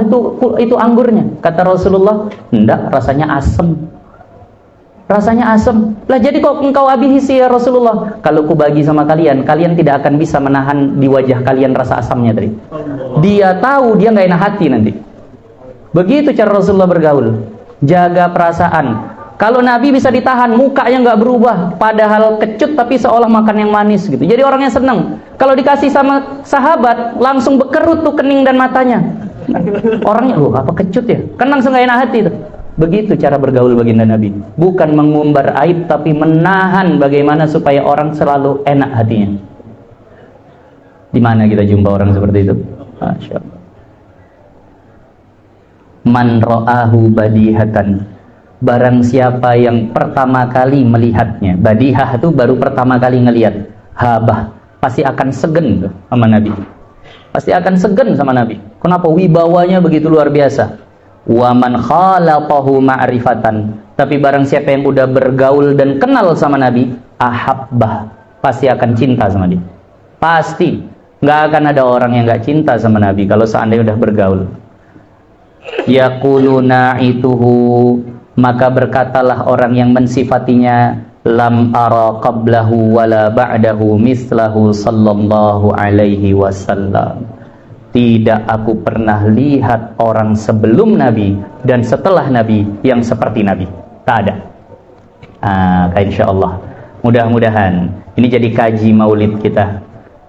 itu anggurnya. Kata Rasulullah, enggak, rasanya asem. Rasanya asem. Lah jadi kok engkau habisi ya Rasulullah? Kalau ku bagi sama kalian, kalian tidak akan bisa menahan di wajah kalian rasa asamnya tadi. Dia tahu dia nggak enak hati nanti. Begitu cara Rasulullah bergaul. Jaga perasaan. Kalau Nabi bisa ditahan, mukanya nggak berubah, padahal kecut tapi seolah makan yang manis gitu. Jadi orangnya seneng. Kalau dikasih sama sahabat, langsung bekerut tuh kening dan matanya. Orangnya, loh apa kecut ya? Kan langsung nggak enak hati tuh. Begitu cara bergaul baginda Nabi. Bukan mengumbar aib, tapi menahan bagaimana supaya orang selalu enak hatinya. Di mana kita jumpa orang seperti itu? Masya Allah. Man ra'ahu badihatan. Barang siapa yang pertama kali melihatnya. Badihah itu baru pertama kali ngelihat. Habah. Pasti akan segen tuh sama Nabi. Pasti akan segen sama Nabi. Kenapa? Wibawanya begitu luar biasa. Wa man khalaqahu ma'rifatan. Tapi barang siapa yang udah bergaul dan kenal sama Nabi, ahabbah, pasti akan cinta sama dia. Pasti. Nggak akan ada orang yang nggak cinta sama Nabi kalau seandainya udah bergaul. Yaquluna ituhu, maka berkatalah orang yang mensifatinya, lam ara qablahu wala ba'dahu mislahu sallallahu alaihi wasallam. Tidak aku pernah lihat orang sebelum Nabi dan setelah Nabi yang seperti Nabi. Tak ada. Insya Allah. Mudah-mudahan ini jadi kaji maulid kita.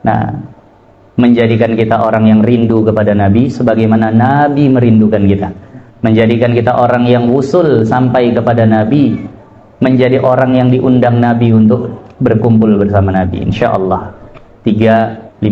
Nah, menjadikan kita orang yang rindu kepada Nabi sebagaimana Nabi merindukan kita. Menjadikan kita orang yang wusul sampai kepada Nabi. Menjadi orang yang diundang Nabi untuk berkumpul bersama Nabi. Insya Allah. 3.15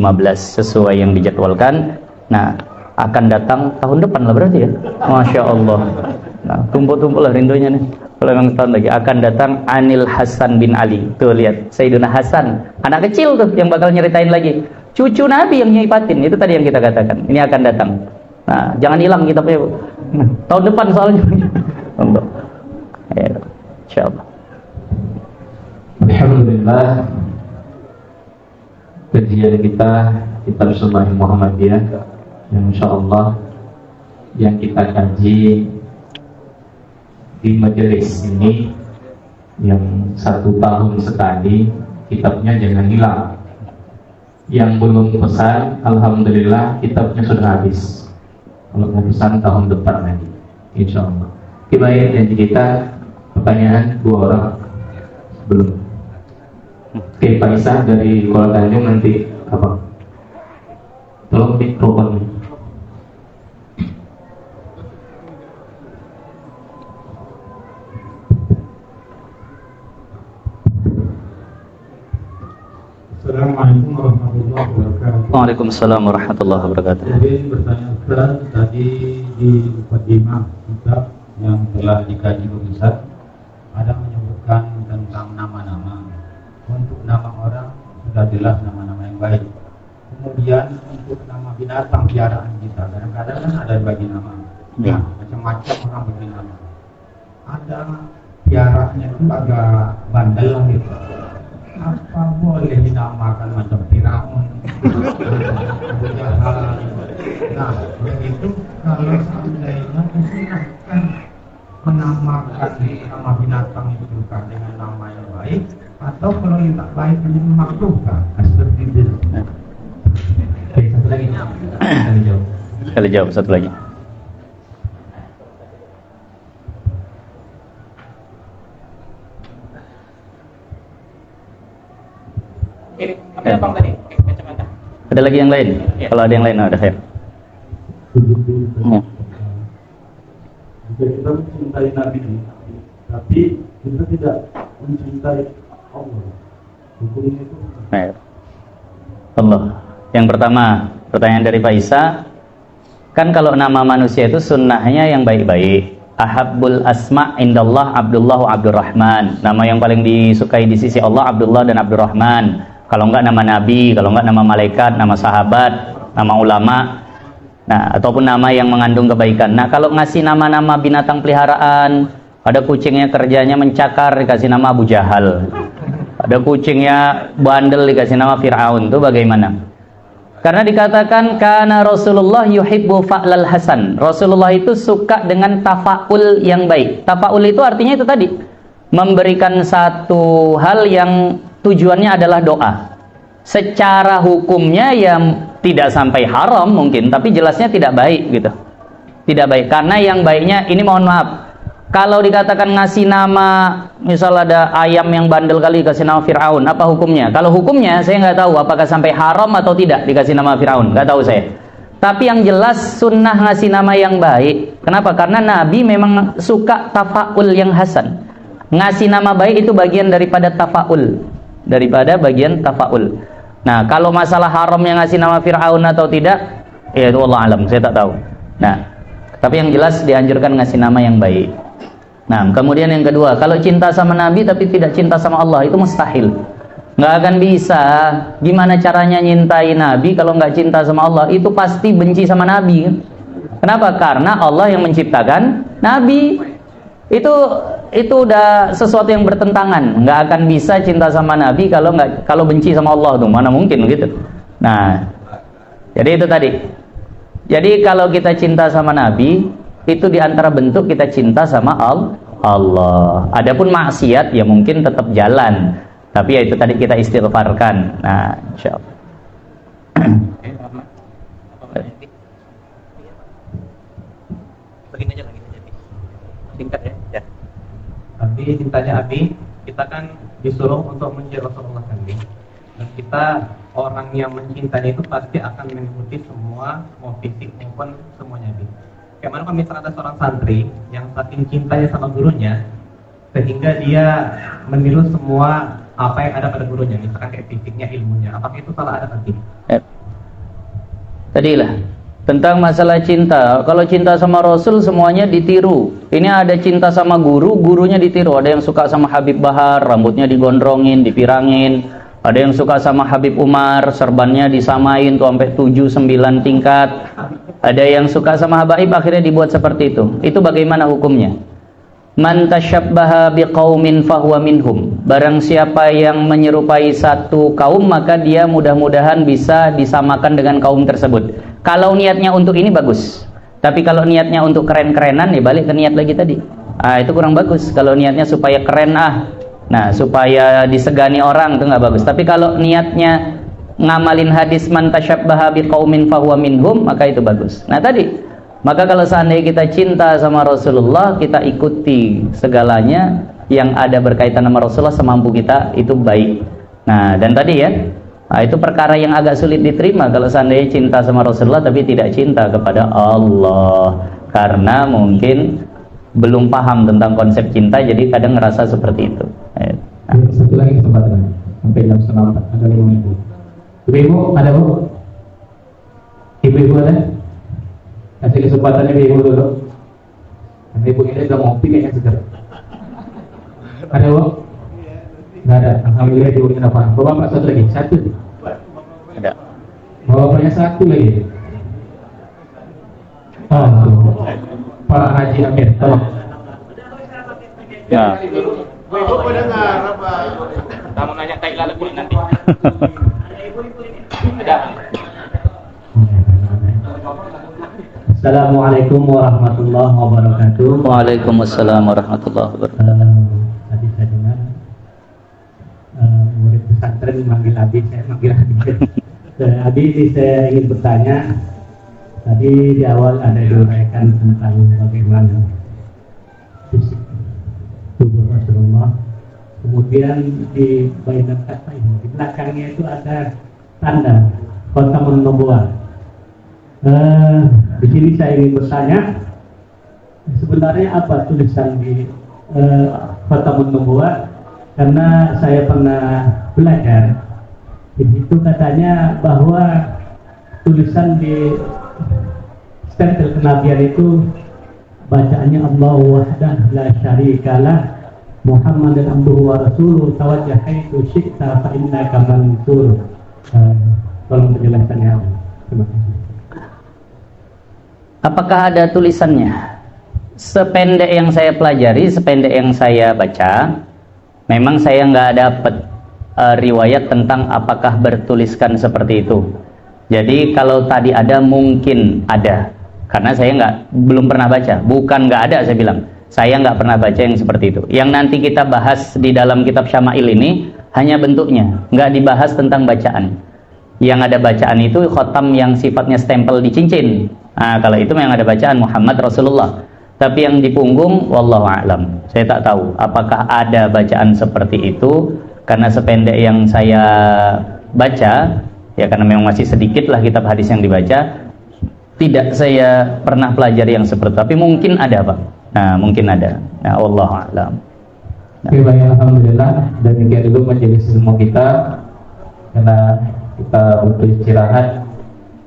sesuai yang dijadwalkan. Nah, akan datang tahun depan lah berarti ya. Masya Allah. Nah, tumpuk-tumpuk lah rindunya nih. Kalau memang tahun lagi akan datang Anil Hasan bin Ali. Tuh lihat, Sayyidina Hasan, anak kecil tuh yang bakal nyeritain lagi. Cucu Nabi yang nyipatin. Itu tadi yang kita katakan. Ini akan datang. Nah, jangan hilang kitabnya. Tahun depan soalnya. Ya, insya Allah. Alhamdulillah. Kajian kita Kitab Sunnah Muhammadiyah yang insyaallah yang kita kaji di majelis ini yang 1 tahun sekali, kitabnya jangan hilang. Yang belum pesan, alhamdulillah kitabnya sudah habis. Kalau mau pesan tahun depan lagi, insyaallah. Kita janji kita pertanyaan 2 orang belum. Oke, Pak Isa dari Kuala Tanjung nanti apa? Tolong mikrofon. Assalamualaikum warahmatullahi wabarakatuh. Waalaikumsalam warahmatullahi wabarakatuh. Jadi bertanya Ustaz, tadi di mukadimah kitab yang telah dikaji Ustaz ada menyebutkan tentang nama-nama. Untuk nama orang sudah jelas nama-nama yang baik. Kemudian untuk nama binatang piaraan kita, kadang-kadang kan ada bagi nama. Ya. Macam-macam orang bagi nama. Ada piaraannya itu agak bandel lah gitu. Apa boleh dinamakan macam Firaun? Nah, begitu kalau seandainya disunahkan menamakan nama binatang itu juga dengan nama yang baik, atau kalau yang tak baik menjadi makruhkah? Seperti itu. Oke, satu lagi. Sekali jawab satu lagi. Ambil abang tadi, kacamata. Ada lagi yang lain? Ya. Kalau ada yang lain, ada saya. Ya. Jika kita mencintai Nabi, tapi kita tidak mencintai Allah, hukumnya itu Baik. Allah. Yang pertama, Pertanyaan dari Pak Isa, kan kalau nama manusia itu sunnahnya yang baik-baik. Ahabbul asma' indallah Abdullah wa Abdurrahman. Nama yang paling disukai di sisi Allah Abdullah dan Abdurrahman. Kalau enggak nama nabi, kalau enggak nama malaikat, nama sahabat, nama ulama. Nah, ataupun nama yang mengandung kebaikan. Nah, kalau ngasih nama-nama binatang peliharaan, ada kucingnya kerjanya mencakar, dikasih nama Abu Jahal. Ada kucingnya bandel, dikasih nama Fir'aun. Itu bagaimana? Karena dikatakan karena Rasulullah yuhibbu fa'lal hasan. Rasulullah itu suka dengan tafaul yang baik. Tafaul itu artinya itu tadi, memberikan satu hal yang tujuannya adalah doa. Secara hukumnya yang tidak sampai haram mungkin, tapi jelasnya tidak baik gitu. Tidak baik. Karena yang baiknya ini, mohon maaf, kalau dikatakan ngasih nama, misal ada ayam yang bandel kali kasih nama Fir'aun, apa hukumnya? Kalau hukumnya saya nggak tahu apakah sampai haram atau tidak dikasih nama Fir'aun, nggak tahu saya. Tapi yang jelas sunnah ngasih nama yang baik. Kenapa? Karena Nabi memang suka tafaul yang hasan. Ngasih nama baik itu bagian daripada tafaul, daripada bagian tafaul. Nah, kalau masalah haram yang ngasih nama Fir'aun atau tidak, ya itu Allah alam, saya tak tahu. Nah, tapi yang jelas dianjurkan ngasih nama yang baik. Nah, kemudian yang kedua, kalau cinta sama Nabi tapi tidak cinta sama Allah, itu mustahil. Nggak akan bisa. Gimana caranya nyintai Nabi kalau nggak cinta sama Allah? Itu pasti benci sama Nabi. Kenapa? Karena Allah yang menciptakan Nabi. Itu udah sesuatu yang bertentangan. Nggak akan bisa cinta sama Nabi kalau benci sama Allah tuh. Mana mungkin gitu. Nah, jadi itu tadi. Jadi kalau kita cinta sama Nabi, itu diantara bentuk kita cinta sama Allah. Adapun maksiat ya mungkin tetap jalan, tapi ya itu tadi kita istighfarkan. Nah, insyaallah. Begini aja lagi, singkat ya. Tapi cintanya Abi, kita kan disuruh untuk mencintai Rasulullah sendiri. Dan kita orang yang mencintai itu pasti akan mengikuti semua, mau fisik maupun semuanya Abi. Bagaimana kalau misalnya ada seorang santri yang saking cintanya sama gurunya sehingga dia meniru semua apa yang ada pada gurunya, misalkan kayak fisiknya, ilmunya, apakah itu salah ada nanti? Tadilah tentang masalah cinta. Kalau cinta sama Rasul semuanya ditiru. Ini ada cinta sama guru, gurunya ditiru. Ada yang suka sama Habib Bahar, rambutnya digondrongin, dipirangin. Ada yang suka sama Habib Umar, serbannya disamain tuh sampai 7-9 tingkat. Ada yang suka sama habaib, akhirnya dibuat seperti itu. Itu bagaimana hukumnya? Man tasyabbaha biqaumin fahuwa minhum. Barang siapa yang menyerupai satu kaum, maka dia mudah-mudahan bisa disamakan dengan kaum tersebut. Kalau niatnya untuk ini bagus. Tapi kalau niatnya untuk keren-kerenan, ya balik ke niat lagi tadi. Itu kurang bagus. Kalau niatnya supaya keren nah supaya disegani orang, itu nggak bagus. Tapi kalau niatnya ngamalin hadis man tasyabbaha biqaumin fahuwa minhum, maka itu bagus. Nah tadi, maka kalau seandainya kita cinta sama Rasulullah, kita ikuti segalanya yang ada berkaitan sama Rasulullah semampu kita, itu baik. Nah, dan tadi ya, itu perkara yang agak sulit diterima kalau seandainya cinta sama Rasulullah tapi tidak cinta kepada Allah, karena mungkin belum paham tentang konsep cinta, jadi kadang ngerasa seperti itu. Nah. Satu lagi kesempatan sampai jam 3:30 ada 5 ibu. Ibu ada bu? Ibu ada? Kasih kesempatan ibu dulu. Karena ibu ini udah ngopi kayaknya segar. Ada bu? Nggak ada. Alhamdulillah ibu ini apa? Bapak satu lagi, satu. Ada. Bapaknya satu lagi. Pak Haji Amir, tolong. Ya. Ibu pada ngarep, Pak. Kamu nanya tai lalat dulu nanti. Ada. Assalamualaikum warahmatullahi wabarakatuh. Waalaikumsalam warahmatullahi wabarakatuh. Tadi saya dengar murid pesantren manggil Abi, saya manggil Abi. Abi, saya ingin bertanya. Tadi di awal ada diuraikan tentang bagaimana fisik tubuh Rasulullah. Kemudian di bagian kata ini, di belakangnya itu ada tanda Khatamun Nubuwah. Di sini saya ingin bertanya, sebenarnya apa tulisan di Khatamun Nubuwah? Karena saya pernah belajar di situ katanya bahwa tulisan di stempel kenabian itu bacaannya Allah wahdah la syarikalah Muhammadan abduhu wa rasuluhu tawajjah haitsu syi'ta fa innaka mansur. Tolong penjelasannya. Terima kasih. Apakah ada tulisannya? Sependek yang saya pelajari, sependek yang saya baca, memang saya nggak dapat riwayat tentang apakah bertuliskan seperti itu. Jadi kalau tadi ada, mungkin ada, karena saya belum pernah baca. Bukan nggak ada, saya bilang saya nggak pernah baca yang seperti itu. Yang nanti kita bahas di dalam kitab Syama'il ini hanya bentuknya, nggak dibahas tentang bacaan. Yang ada bacaan itu khotam yang sifatnya stempel di cincin. Nah, kalau itu yang ada bacaan Muhammad Rasulullah. Tapi yang di punggung, wallahu a'lam. Saya tak tahu apakah ada bacaan seperti itu, karena sependek yang saya baca, ya karena memang masih sedikit lah kitab hadis yang dibaca, tidak saya pernah pelajari yang seperti itu. Tapi mungkin ada, Pak. Nah, mungkin ada. Nah, wallahu a'lam. Oke, baik, alhamdulillah. Demikian dulu majelis ilmu kita, karena kita butuh istirahat.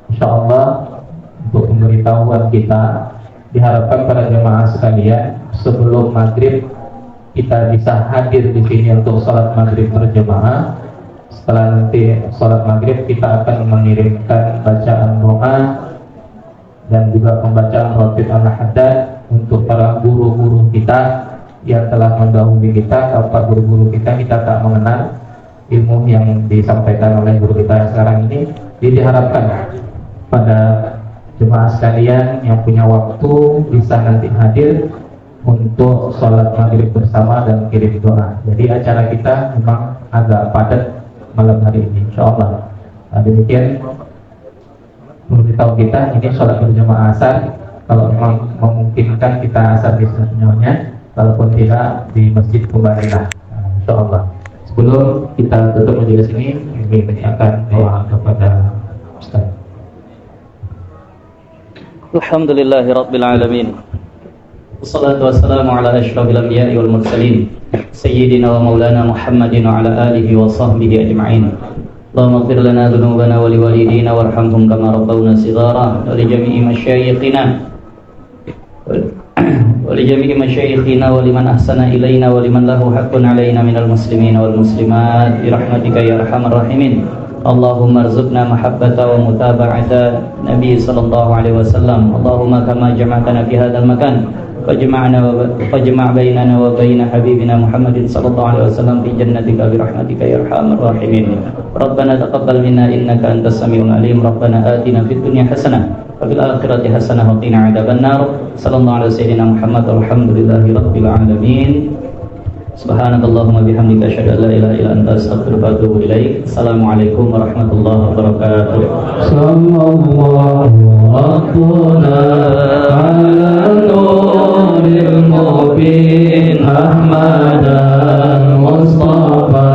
Insyaallah untuk pemberitahuan kita, diharapkan para jemaah sekalian sebelum maghrib kita bisa hadir di sini untuk sholat maghrib berjemaah. Setelah nanti sholat maghrib kita akan mengirimkan bacaan doa dan juga pembacaan khatib al-haddad untuk para guru-guru kita yang telah mendahului kita. Para guru-guru kita tak mengenal ilmu yang disampaikan oleh guru kita sekarang ini. Jadi diharapkan pada jemaah sekalian yang punya waktu bisa nanti hadir untuk sholat maghrib bersama dan kirim doa. Jadi acara kita memang agak padat malam hari ini, insyaallah. Nah, demikian memberitahu kita ini sholat berjamaah asar. Kalau memang memungkinkan kita asar di semuanya, kalaupun tidak di masjid kembalilah, insyaallah. Sebelum kita tutup majelis ini, kami akan doa kepada Ustaz. Alhamdulillahi Rabbil Alamin. Wassalatu wassalamu ala ashrafil anbiya'i wal mursalin Sayyidina wa maulana Muhammadin wa ala alihi wa sahbihi ajma'in. Allahumma ighfir lana dhunubana wa liwalidina warhamhum kama rabbawna shighara wa li jami'i masyayikhina wa li jami'i masyayikhina wa liman ahsana ilayna wa liman lahu haqqun alayna minal muslimina wal muslimat bi rahmatika ya arhamar rahimin. Allahumma arzuqna mahabbata wa mutaba'ata Nabi sallallahu alaihi wasallam. Allahumma kama jama'tana fi hadzal makan fajma' bainana wa baina habibina Muhammadin sallallahu alaihi wasallam fi jannatika bi rahmatika ya arhamar rahimin. Rabbana taqabbal minna innaka antas samiul alim. Rabbana atina fid dunya hasanah wa fil akhirati hasanah wa qina adzabannar. Sallallahu alaihi sayyidina Muhammad walhamdulillahi rabbil alamin. Subhanakallahumma bihamdika asyhadu an la ilaha illa anta astaghfiruka wa atubu ilaik. Assalamualaikum warahmatullahi wabarakatuh. Sallallahu rabbuna ala nuril mubin Ahmadan Mustafa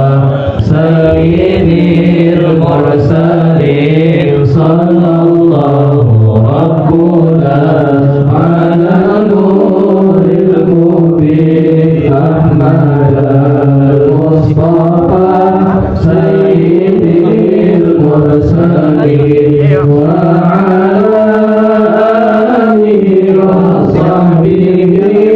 sayyidil mursalin. Sallallahu rabbuna ala nuril mubin Ahmadan Mustafa sayyidil mursalin wa ala alihi wa sahbihi